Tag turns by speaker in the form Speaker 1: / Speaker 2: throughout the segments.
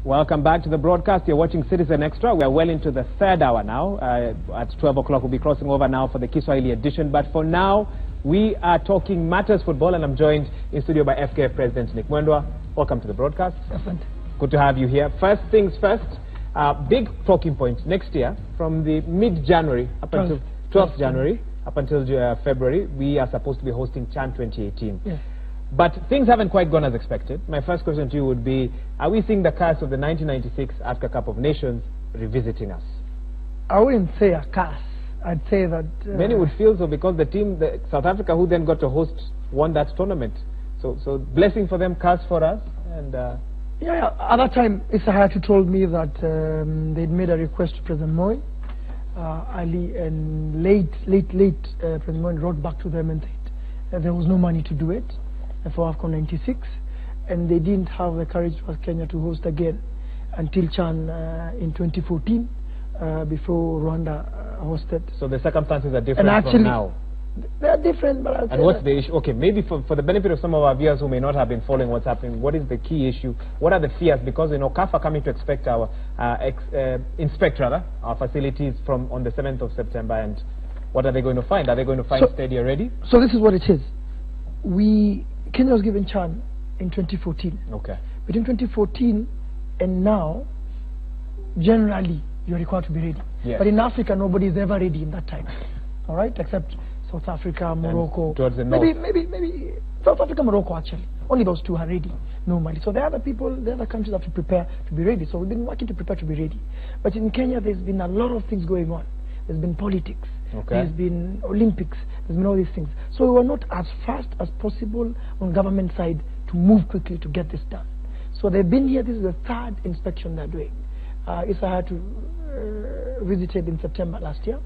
Speaker 1: Welcome back to the broadcast. You're watching Citizen Extra. We are well into the third hour now. At 12 o'clock, we'll be crossing over now for the Kiswahili edition. But for now, we are talking matters football, and I'm joined in studio by FKF President Nick Mwendwa. Welcome to the broadcast. Good to have you here. First things first, big talking point next year from the mid-January up until 12th January up until February, we are supposed to be hosting CHAN 2018. Yeah. But things haven't quite gone as expected. My first question to you would be, are we seeing the curse of the 1996 Africa Cup of Nations revisiting us?
Speaker 2: I wouldn't say a curse. I'd say that...
Speaker 1: many would feel so because the team, South Africa, who then got to host, won that tournament. So blessing for them, curse for us. And
Speaker 2: yeah, at that time, Issa Hayatou told me that they'd made a request to President Moi. Early and late, President Moi wrote back to them and said there was no money to do it for AFCON 96, and they didn't have the courage for Kenya to host again until CHAN in 2014, before Rwanda hosted.
Speaker 1: So the circumstances are different from now.
Speaker 2: They are different, but
Speaker 1: and what's the issue? Okay, maybe for the benefit of some of our viewers who may not have been following what's happening, what is the key issue? What are the fears? Because CAF are coming to inspect our our facilities from on the 7th of September, and what are they going to find? Are they going to find Stadia ready?
Speaker 2: So this is what it is. Kenya was given CHAN in 2014.
Speaker 1: Okay.
Speaker 2: Between 2014 and now, generally, you're required to be ready.
Speaker 1: Yes.
Speaker 2: But in Africa, nobody is ever ready in that time. All right? Except South Africa, Morocco.
Speaker 1: And towards the north.
Speaker 2: Maybe South Africa, Morocco, actually. Only those two are ready normally. So the other countries have to prepare to be ready. So we've been working to prepare to be ready. But in Kenya, there's been a lot of things going on. There's been politics.
Speaker 1: Okay.
Speaker 2: There's been Olympics. There's been all these things. So we were not as fast as possible on government side to move quickly to get this done. So they've been here. This is the third inspection they're doing. Issa Hayatou visited in September last year.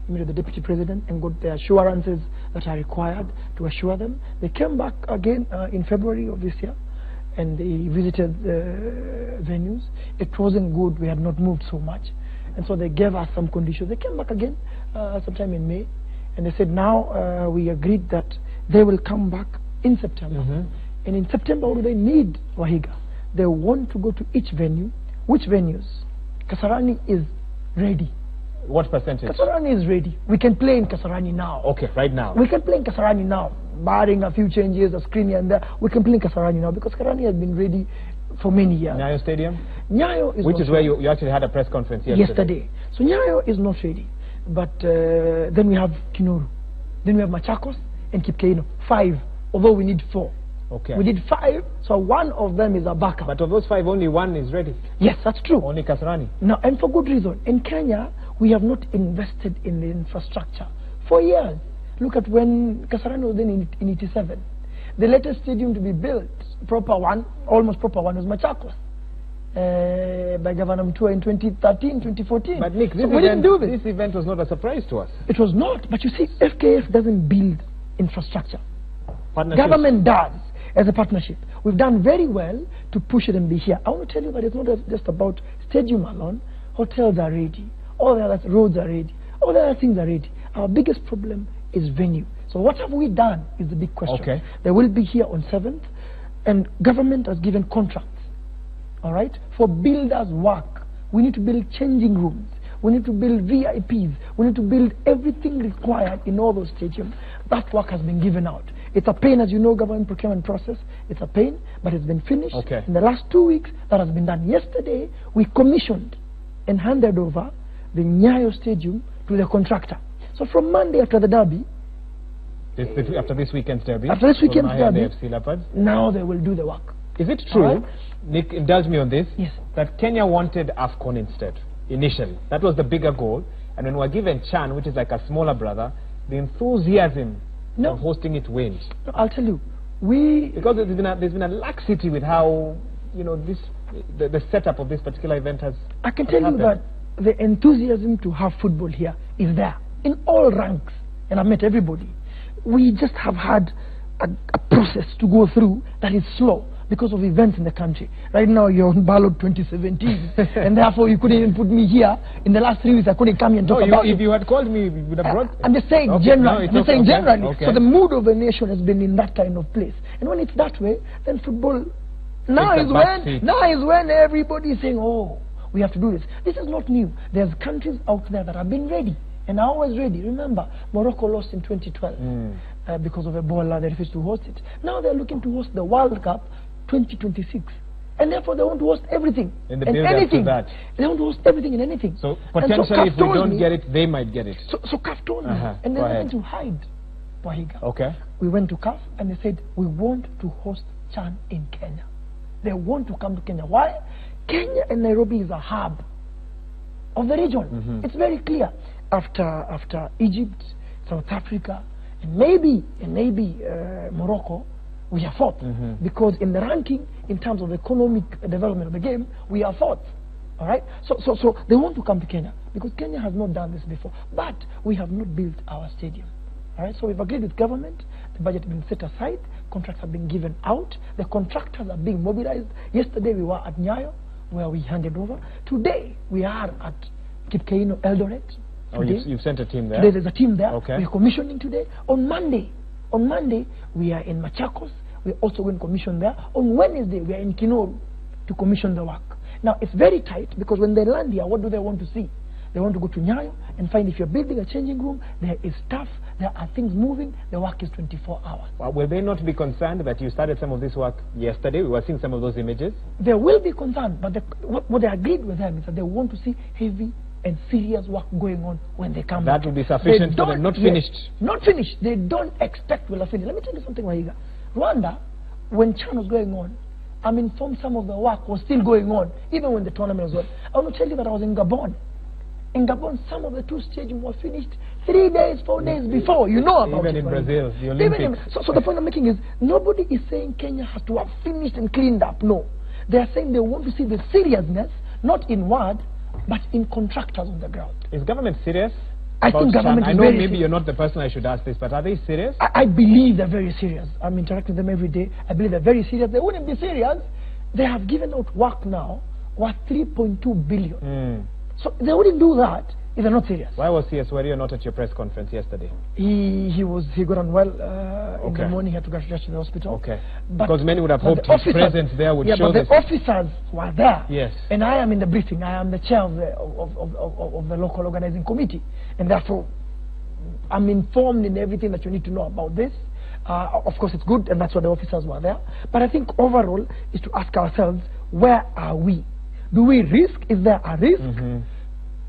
Speaker 2: He met with the deputy president and got the assurances that are required to assure them. They came back again in February of this year, and they visited the venues. It wasn't good. We had not moved so much. And so they gave us some conditions. They came back again sometime in May, and they said now we agreed that they will come back in September. And in September, what do they need, Wahiga? They want to go to each venue. Which venues? Kasarani is ready.
Speaker 1: What percentage?
Speaker 2: Kasarani is ready. We can play in Kasarani now.
Speaker 1: Okay, right now.
Speaker 2: We can play in Kasarani now, barring a few changes, a screen here and there. We can play in Kasarani now because Kasarani has been ready for many years.
Speaker 1: Nyayo Stadium?
Speaker 2: Nyayo is
Speaker 1: Which is where you actually had a press conference yesterday.
Speaker 2: So Nyayo is not ready. But then we have Kinoru. Then we have Machakos and Kipkeino. 5, although we need 4.
Speaker 1: Okay.
Speaker 2: We did 5, so one of them is a backup.
Speaker 1: But of those 5, only 1 is ready.
Speaker 2: Yes, that's true.
Speaker 1: Only Kasarani.
Speaker 2: Now, and for good reason. In Kenya, we have not invested in the infrastructure for years. Look at when Kasarani was then in 87. The latest stadium to be built, proper one, almost proper one, was Machakos. By Governor Mutua in 2013, 2014.
Speaker 1: But Nick,
Speaker 2: we didn't do this.
Speaker 1: This event was not a surprise to us.
Speaker 2: It was not. But you see, FKF doesn't build infrastructure. Government does as a partnership. We've done very well to push it and be here. I want to tell you that it's not just about stadium alone. Hotels are ready. All the other roads are ready. All the other things are ready. Our biggest problem is venue. So what have we done is the big question.
Speaker 1: Okay.
Speaker 2: They will be here on 7th, and government has given contracts. All right, for builders' work. We need to build changing rooms. We need to build VIPs. We need to build everything required in all those stadiums. That work has been given out. It's a pain, as you know, government procurement process. It's a pain, but it's been finished.
Speaker 1: Okay. In
Speaker 2: the last 2 weeks, that has been done. Yesterday, we commissioned and handed over the Nyayo Stadium to the contractor. So from Monday after the derby,
Speaker 1: after this weekend's derby,
Speaker 2: now they will do the work.
Speaker 1: Is it true,
Speaker 2: right?
Speaker 1: Nick, indulge me on this,
Speaker 2: yes,
Speaker 1: that Kenya wanted AFCON instead, initially? That was the bigger goal. And when we were given CHAN, which is like a smaller brother, the enthusiasm of hosting it waned.
Speaker 2: No, I'll tell you.
Speaker 1: Because there's been a laxity with how, the setup of this particular event has
Speaker 2: I can tell you that the enthusiasm to have football here is there, in all ranks. And I've met everybody. We just have had a process to go through that is slow because of events in the country. Right now you're on ballot 2017 and therefore you couldn't even put me here. In the last 3 weeks I couldn't come here and talk about it.
Speaker 1: If you had called me, we would have brought...
Speaker 2: I'm just saying generally. So the mood of the nation has been in that kind of place. And when it's that way, then football now
Speaker 1: takes
Speaker 2: is
Speaker 1: a back seat.
Speaker 2: now is when everybody is saying, oh, we have to do this. This is not new. There's countries out there that have been ready and are always ready. Remember, Morocco lost in 2012 because of Ebola. They refused to host it. Now they're looking to host the World Cup 2026. And therefore they want to host everything
Speaker 1: In the
Speaker 2: and
Speaker 1: build-up to
Speaker 2: anything.
Speaker 1: that.
Speaker 2: They want to host everything and anything.
Speaker 1: So
Speaker 2: And
Speaker 1: potentially, if we
Speaker 2: CAF
Speaker 1: don't
Speaker 2: told
Speaker 1: get
Speaker 2: me-
Speaker 1: it, they might get it.
Speaker 2: So CAF told me, and
Speaker 1: Go
Speaker 2: they
Speaker 1: ahead.
Speaker 2: went to hide Wahiga.
Speaker 1: Okay.
Speaker 2: We went to CAF and they said, we want to host CHAN in Kenya. They want to come to Kenya. Why? Kenya and Nairobi is a hub of the region. It's very clear. After Egypt, South Africa, and maybe Morocco, we are fourth. Because in the ranking, in terms of economic development of the game, we are fourth. All right? So they want to come to Kenya because Kenya has not done this before. But we have not built our stadium. All right? So we've agreed with government. The budget has been set aside. Contracts have been given out. The contractors are being mobilized. Yesterday we were at Nyayo, where we handed over. Today we are at Kipkeino, Eldoret.
Speaker 1: Oh, you've sent a team there?
Speaker 2: Today there's a team there.
Speaker 1: Okay.
Speaker 2: We're commissioning today. On Monday, we are in Machakos. We're also going to commission there. On Wednesday, we are in Kinoru to commission the work. Now, it's very tight because when they land here, what do they want to see? They want to go to Nyayo and find if you're building a changing room, there is stuff, there are things moving, the work is 24 hours.
Speaker 1: Well, will they not be concerned that you started some of this work yesterday? We were seeing some of those images.
Speaker 2: They will be concerned, but what they agreed with them is that they want to see heavy and serious work going on when they come back.
Speaker 1: That would be sufficient for them, not finished.
Speaker 2: Yes, not finished. They don't expect we'll have finished. Let me tell you something, Wahiga. Rwanda, when CHAN was going on, I'm informed some of the work was still going on, even when the tournament was on. I want to tell you that I was in Gabon. In Gabon, some of the two stadiums were finished 3 days, 4 days before. You know about
Speaker 1: Even
Speaker 2: it.
Speaker 1: in Brazil, the
Speaker 2: Even
Speaker 1: Olympics.
Speaker 2: so the point I'm making is, nobody is saying Kenya has to have finished and cleaned up. No. They are saying they want to see the seriousness, not in word, but in contractors on the ground.
Speaker 1: Is government serious?
Speaker 2: I
Speaker 1: about
Speaker 2: think government
Speaker 1: CHAN?
Speaker 2: is
Speaker 1: I know
Speaker 2: very
Speaker 1: maybe
Speaker 2: serious.
Speaker 1: you're not the person I should ask this, but are they serious?
Speaker 2: I believe they're very serious. I'm interacting with them every day. I believe they're very serious. They wouldn't be serious. They have given out work now worth 3.2 billion. So they wouldn't do that if they're not serious.
Speaker 1: Why was CS Wario not at your press conference yesterday?
Speaker 2: He got on well in the
Speaker 1: Okay.
Speaker 2: morning. He had to go to the hospital.
Speaker 1: Okay.
Speaker 2: But-
Speaker 1: Because many would have
Speaker 2: but
Speaker 1: hoped
Speaker 2: the
Speaker 1: his presence there would show
Speaker 2: but the
Speaker 1: this.
Speaker 2: officers were there.
Speaker 1: Yes.
Speaker 2: And I am in the briefing. I am the chair of the local organizing committee, and therefore I'm informed in everything that you need to know about this. Of course, it's good, and that's why the officers were there. But I think overall is to ask ourselves, where are we? Do we risk? Is there a risk?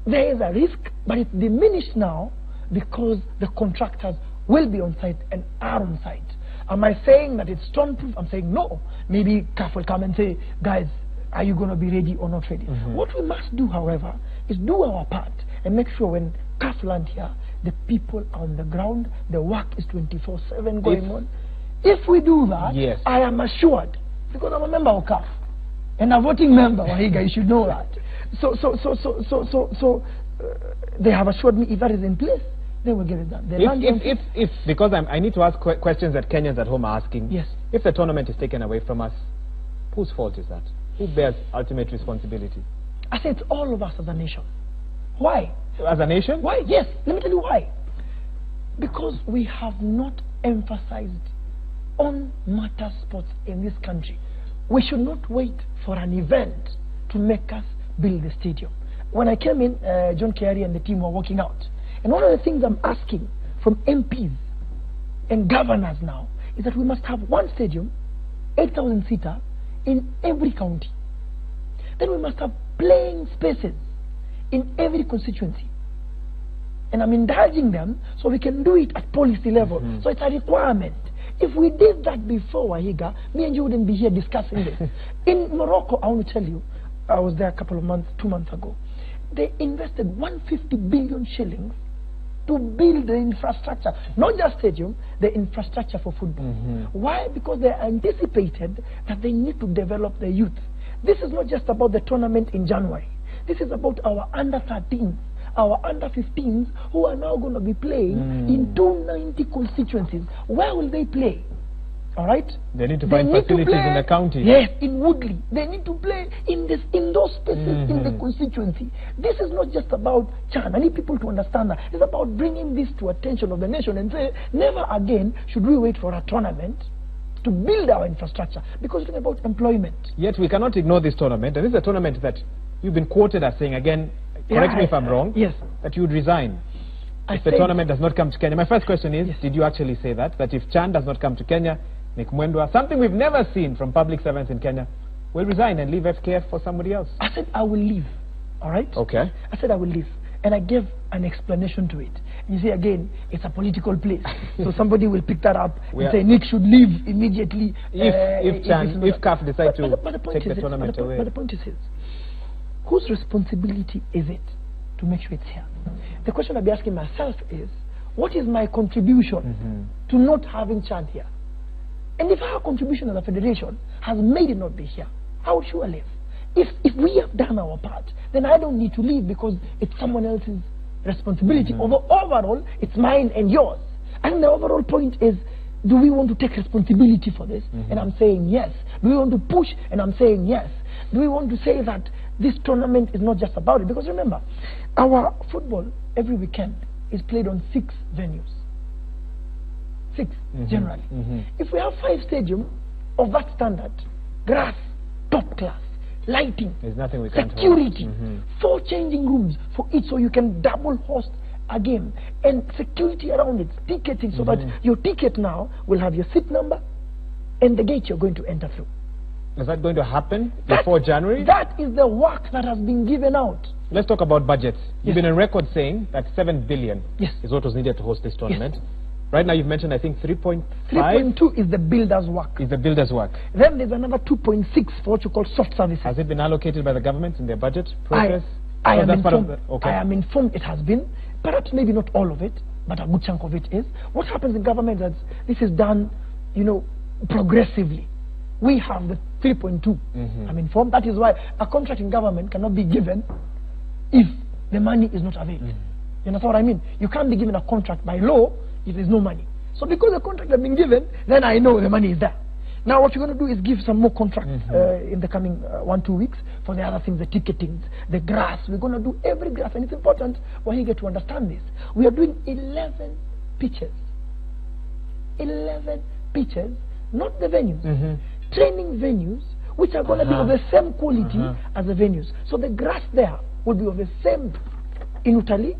Speaker 2: There is a risk, but it's diminished now because the contractors will be on site and are on site. Am I saying that it's stormproof? I'm saying no. Maybe CAF will come and say, guys, are you going to be ready or not ready? What we must do, however, is do our part and make sure when CAF land here, the people are on the ground, the work is 24/7 going on. If we do that,
Speaker 1: Yes.
Speaker 2: I am assured, because I'm a member of CAF and a voting member, Wahiga, you should know that. They have assured me if that is in place, they will get it done.
Speaker 1: If because I need to ask questions that Kenyans at home are asking.
Speaker 2: Yes.
Speaker 1: If the tournament is taken away from us, whose fault is that? Who bears ultimate responsibility?
Speaker 2: I say it's all of us as a nation. Why?
Speaker 1: As a nation?
Speaker 2: Why? Yes, let me tell you why. Because we have not emphasized on matter sports in this country. We should not wait for an event to make us build the stadium. When I came in, John Kiari and the team were working out. And one of the things I'm asking from MPs and governors now is that we must have one stadium, 8,000 seater, in every county. Then we must have playing spaces in every constituency. And I'm indulging them so we can do it at policy level. So it's a requirement. If we did that before, Wahiga, me and you wouldn't be here discussing this. In Morocco, I want to tell you, I was there a couple of months, 2 months ago. They invested 150 billion shillings to build the infrastructure, not just stadium, the infrastructure for football. Why? Because they anticipated that they need to develop the youth. This is not just about the tournament in January. This is about our under-13s, our under-15s who are now going to be playing in 290 constituencies. Where will they play? All right?
Speaker 1: They need to find facilities in the county.
Speaker 2: Yes, in Woodley. They need to play in those spaces in the constituency. This is not just about CHAN. I need people to understand that. It's about bringing this to attention of the nation and say, never again should we wait for a tournament to build our infrastructure, because it's about employment.
Speaker 1: Yet we cannot ignore this tournament, and this is a tournament that you've been quoted as saying, again, correct me if I'm wrong,
Speaker 2: yes,
Speaker 1: that you would resign if the tournament does not come to Kenya. My first question is, did you actually say that if Chan does not come to Kenya, Nick Mwendwa, something we've never seen from public servants in Kenya, will resign and leave FKF for somebody else?
Speaker 2: I said I will leave, all right?
Speaker 1: Okay.
Speaker 2: I said I will leave, and I gave an explanation to it. You see, again, it's a political place, so somebody will pick that up and say Nick should leave immediately.
Speaker 1: If CAF decide to take the tournament away.
Speaker 2: But the point is this: whose responsibility is it to make sure it's here? The question I'll be asking myself is, what is my contribution to not having Chan here? And if our contribution as a federation has made it not be here, how should I live? If we have done our part, then I don't need to leave because it's someone else's responsibility. Although overall, it's mine and yours. And the overall point is, do we want to take responsibility for this? And I'm saying yes. Do we want to push? And I'm saying yes. Do we want to say that this tournament is not just about it? Because remember, our football every weekend is played on 6 venues. 6 generally. If we have 5 stadiums of that standard, grass, top class, lighting,
Speaker 1: there's nothing we can't
Speaker 2: security, 4 changing rooms for each, so you can double host a game, and security around it, ticketing, so that your ticket now will have your seat number and the gate you're going to enter through.
Speaker 1: Is that going to happen before January?
Speaker 2: That is the work that has been given out.
Speaker 1: Let's talk about budgets. You've been on record saying that 7 billion is what was needed to host this tournament. Right now you've mentioned, I think, 3.5?
Speaker 2: 3.2 is the builder's work.
Speaker 1: Is the builder's work.
Speaker 2: Then there's another 2.6 for what you call soft services.
Speaker 1: Has it been allocated by the government in their budget process?
Speaker 2: I am informed it has been. Perhaps maybe not all of it, but a good chunk of it is. What happens in government is this is done, you know, progressively. We have the 3.2. I'm informed. That is why a contract in government cannot be given if the money is not available. You understand what I mean? You can't be given a contract by law if there's no money. So because the contract has been given, then I know the money is there. Now what you're going to do is give some more contracts in the coming 1-2 weeks for the other things, the ticketing, the grass. We're going to do every grass, and it's important when you get to understand this. We are doing 11 pitches. 11 pitches, not the venues. Training venues, which are going to be of the same quality as the venues. So the grass there will be of the same in Italy.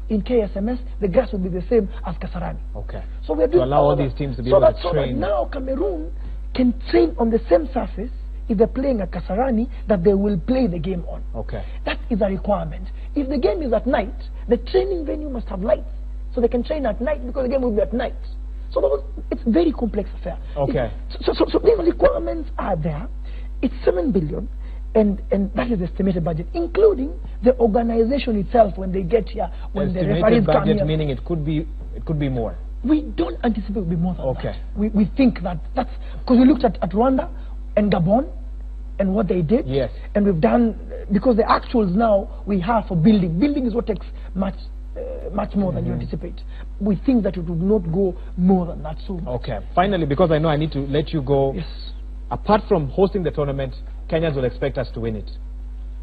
Speaker 2: In KSMS, the grass will be the same as Kasarani.
Speaker 1: Okay.
Speaker 2: So we are doing
Speaker 1: to allow all these teams to be able to train. So that
Speaker 2: now Cameroon can train on the same surface if they're playing at Kasarani that they will play the game on.
Speaker 1: Okay.
Speaker 2: That is a requirement. If the game is at night, the training venue must have lights, so they can train at night because the game will be at night. So it's a very complex affair.
Speaker 1: Okay.
Speaker 2: So these requirements are there. It's 7 billion. And that is the estimated budget, including the organization itself when they get here, when the referees come here.
Speaker 1: Meaning it could be more.
Speaker 2: We don't anticipate it will be more than that. We think that's because we looked at Rwanda and Gabon and what they did.
Speaker 1: Yes.
Speaker 2: And we've done, because the actuals now we have for building. Building is what takes much more than you anticipate. We think that it would not go more than that soon.
Speaker 1: Okay. Finally, because I know I need to let you go.
Speaker 2: Yes.
Speaker 1: Apart from hosting the tournament, Kenyans will expect us to win it.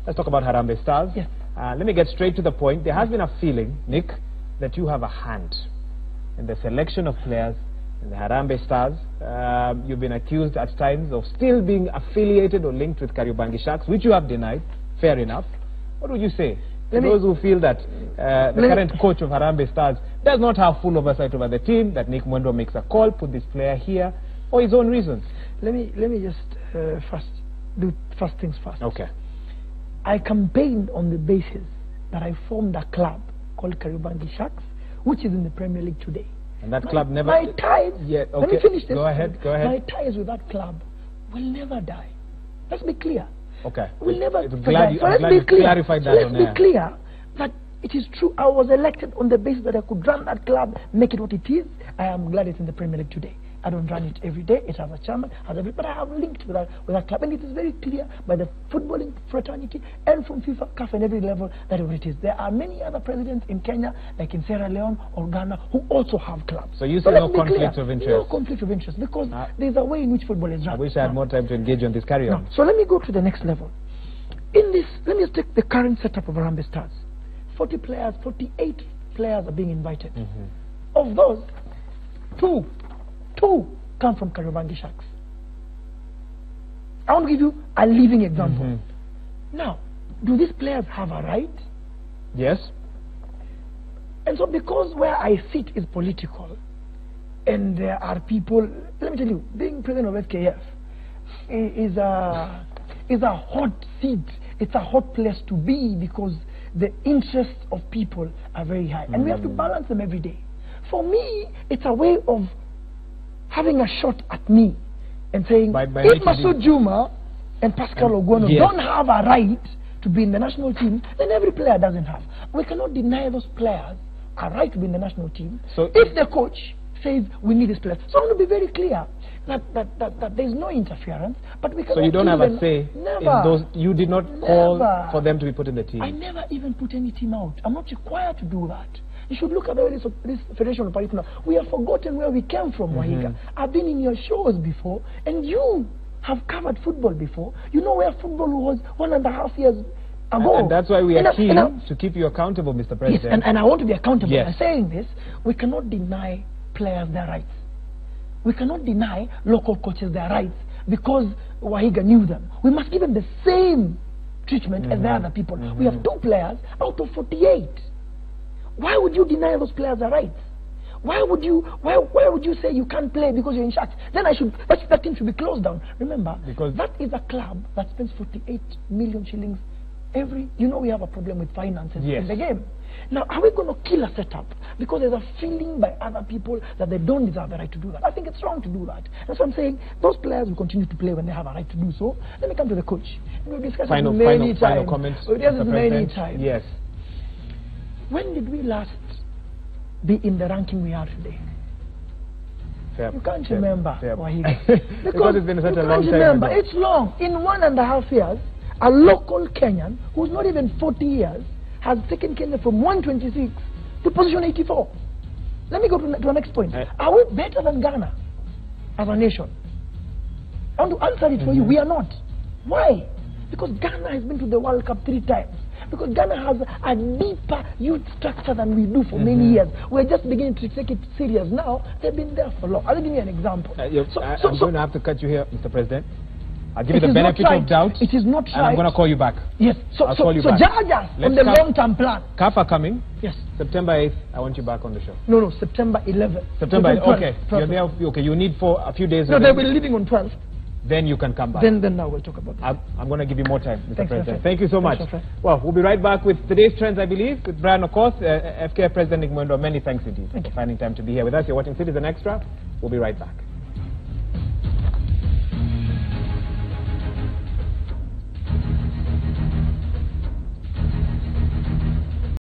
Speaker 1: Let's talk about Harambee Stars.
Speaker 2: Yes.
Speaker 1: Let me get straight to the point. There has been a feeling, Nick, that you have a hand in the selection of players in the Harambee Stars. You've been accused at times of still being affiliated or linked with Kariobangi Sharks, which you have denied. Fair enough. What would you say to those who feel that the current coach of Harambee Stars does not have full oversight over the team, that Nick Mwendwa makes a call, put this player here, for his own reasons?
Speaker 2: Let me just first things first.
Speaker 1: Okay.
Speaker 2: I campaigned on the basis that I formed a club called Kariobangi Sharks, which is in the Premier League today.
Speaker 1: And that club never...
Speaker 2: My ties...
Speaker 1: Yeah, okay.
Speaker 2: Let me finish this.
Speaker 1: Go ahead.
Speaker 2: My ties with that club will never die. Let's be clear.
Speaker 1: Okay.
Speaker 2: Will never
Speaker 1: die.
Speaker 2: So let's be clear.
Speaker 1: Let's
Speaker 2: be clear that it is true. I was elected on the basis that I could run that club, make it what it is. I am glad it's in the Premier League today. I don't run it every day. It has a chairman, but I have linked with that club, and it is very clear by the footballing fraternity and from FIFA, CAF, and every level that it is. There are many other presidents in Kenya, like in Sierra Leone or Ghana, who also have clubs.
Speaker 1: So you see no conflict of interest?
Speaker 2: No conflict of interest, because there's a way in which football is run.
Speaker 1: I wish I had more time to engage on this. Carry on.
Speaker 2: So let me go to the next level. In this, let me just take the current setup of Harambee Stars. 48 players are being invited. Of those, two come from Kariobangi Sharks. I want to give you a living example. Now, do these players have a right?
Speaker 1: Yes.
Speaker 2: And so because where I sit is political, and there are people, let me tell you, being president of FKF is a hot seat. It's a hot place to be because the interests of people are very high. And we have to balance them every day. For me, it's a way of having a shot at me and saying, if Masood Juma and Pascal Ogwono don't have a right to be in the national team, then every player doesn't have. We cannot deny those players a right to be in the national team. So if the coach says we need this player, so I want to be very clear that there's no interference, but we cannot. So
Speaker 1: you don't have a say in those. You did not call for them to be put in the team.
Speaker 2: I never even put any team out. I'm not required to do that. You should look at this Federation of Parliament. We have forgotten where we came from, Wahiga. I've been in your shows before, and you have covered football before. You know where football was 1.5 years ago.
Speaker 1: And that's why we are keen to keep you accountable, Mr. President.
Speaker 2: Yes, and I want to be accountable. Yes. I'm saying this, we cannot deny players their rights. We cannot deny local coaches their rights because Wahiga knew them. We must give them the same treatment as the other people. We have 2 players out of 48. Why would you deny those players their rights? Why would you say you can't play because you're in Sharks? Then that team should be closed down. Remember, because that is a club that spends 48 million shillings every. You know we have a problem with finances in the game. Now, are we going to kill a setup because there's a feeling by other people that they don't deserve the right to do that? I think it's wrong to do that. That's what I'm saying. Those players will continue to play when they have a right to do so. Let me come to the coach. We've discussed it many times.
Speaker 1: Final comments,
Speaker 2: many times.
Speaker 1: Yes.
Speaker 2: When did we last be in the ranking we are today? You can't remember, Wahiga.
Speaker 1: Because it's been such a long time
Speaker 2: ago. It's long. In 1.5 years, a local Kenyan who's not even 40 years has taken Kenya from 126 to position 84. Let me go to the next point. Are we better than Ghana as a nation? I want to answer it for you. We are not. Why? Because Ghana has been to the World Cup 3 times. Because Ghana has a deeper youth structure than we do for many years. We're just beginning to take it serious now. They've been there for long. I'll give you an example.
Speaker 1: I'm going to have to cut you here, Mr. President. I'll give you the benefit of doubt.
Speaker 2: It is not right.
Speaker 1: And I'm going to call you back.
Speaker 2: Yes. I'll call you back. Judge us on the long-term plan.
Speaker 1: CAF are coming.
Speaker 2: Yes.
Speaker 1: September 8th, I want you back on the show.
Speaker 2: No, September 11th.
Speaker 1: September 11th. Okay. You're there. Okay. You need for a few days.
Speaker 2: No, they'll be leaving on 12th.
Speaker 1: Then you can come back.
Speaker 2: Then now we'll talk about that.
Speaker 1: I'm going to give you more time, Mr. President. Thank you so much. Well, we'll be right back with today's trends, I believe, with Brian, of course, FKF President Nick Mwendwa. Many thanks indeed for finding time to be here with us. You're watching Citizen Extra. We'll be right back.